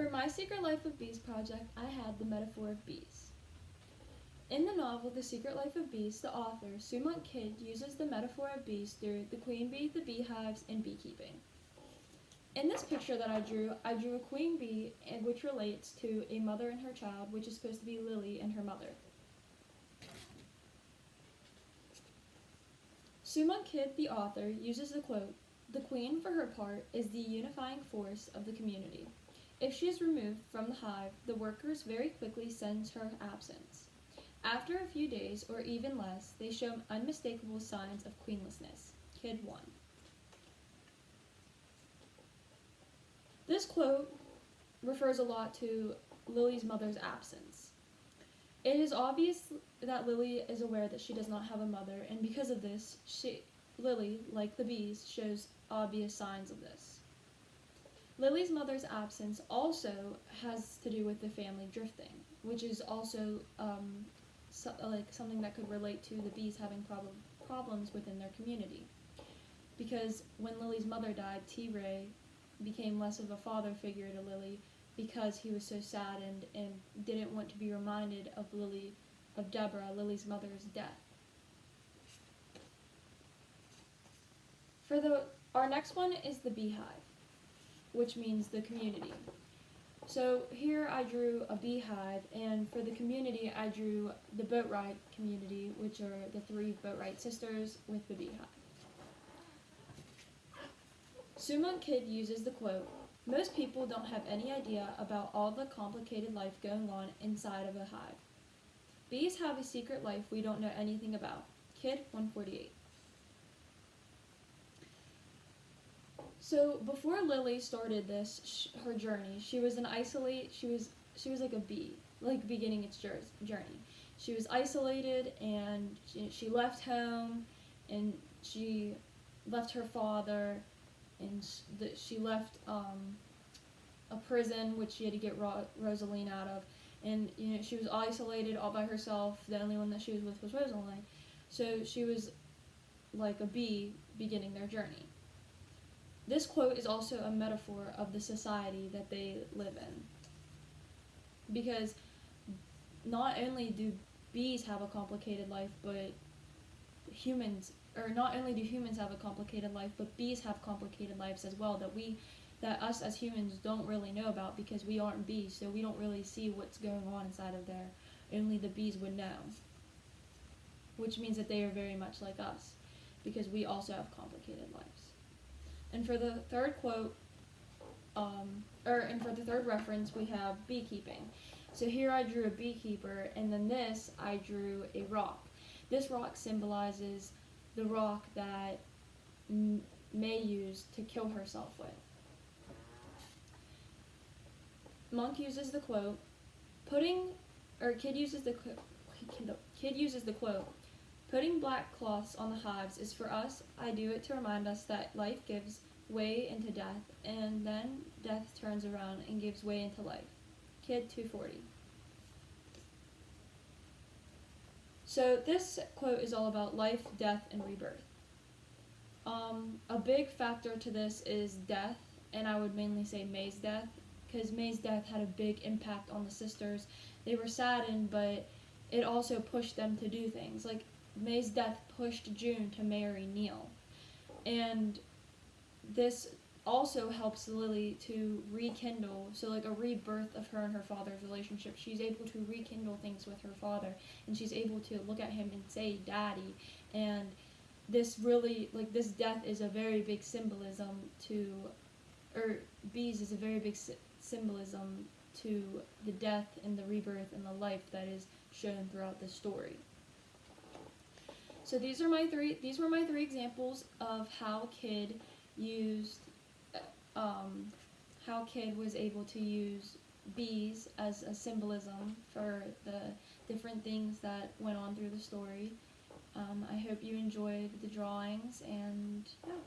For my Secret Life of Bees project, I had the metaphor of bees. In the novel The Secret Life of Bees, the author, Sumont Kidd, uses the metaphor of bees through the queen bee, the beehives, and beekeeping. In this picture that I drew a queen bee, which relates to a mother and her child, which is supposed to be Lily and her mother. Sumont Kidd, the author, uses the quote, "The queen, for her part, is the unifying force of the community. If she is removed from the hive, the workers very quickly sense her absence. After a few days, or even less, they show unmistakable signs of queenlessness." Kidd 1. This quote refers a lot to Lily's mother's absence. It is obvious that Lily is aware that she does not have a mother, and because of this, Lily, like the bees, shows obvious signs of this. Lily's mother's absence also has to do with the family drifting, which is also something that could relate to the bees having problems within their community. Because when Lily's mother died, T-Ray became less of a father figure to Lily because he was so saddened and didn't want to be reminded of Deborah, Lily's mother's death. Our next one is the beehive, which means the community. So here I drew a beehive, and for the community I drew the Boatwright community, which are the 3 Boatwright sisters with the beehive. Sumont Kidd uses the quote, "Most people don't have any idea about all the complicated life going on inside of a hive. Bees have a secret life we don't know anything about." Kidd 148. So before Lily started her journey, she was like a bee, like beginning its journey. She was isolated, and she left home, and she left her father, and she left a prison which she had to get Rosaline out of, and she was isolated all by herself. The only one that she was with was Rosaline, so she was like a bee beginning their journey. This quote is also a metaphor of the society that they live in, because not only do bees have a complicated life, but not only do humans have a complicated life, but bees have complicated lives as well that us as humans don't really know about, because we aren't bees, so we don't really see what's going on inside of there. Only the bees would know, which means that they are very much like us, because we also have complicated lives. And for the third quote, and for the third reference, we have beekeeping. So here I drew a beekeeper, and then this I drew a rock. This rock symbolizes the rock that May used to kill herself with. Kidd uses the quote, "Putting black cloths on the hives is for us. I do it to remind us that life gives way into death, and then death turns around and gives way into life." Kidd 240. So this quote is all about life, death, and rebirth. A big factor to this is death, and I would mainly say May's death, because May's death had a big impact on the sisters. They were saddened, but it also pushed them to do things. Like, May's death pushed June to marry Neil. And this also helps Lily to rekindle, so like a rebirth of her and her father's relationship. She's able to rekindle things with her father, and she's able to look at him and say, "Daddy." And this death is a very big symbolism bees is a very big symbolism to the death and the rebirth and the life that is shown throughout the story. So these were my three examples of how Kidd was able to use bees as a symbolism for the different things that went on through the story. I hope you enjoyed the drawings, and yeah.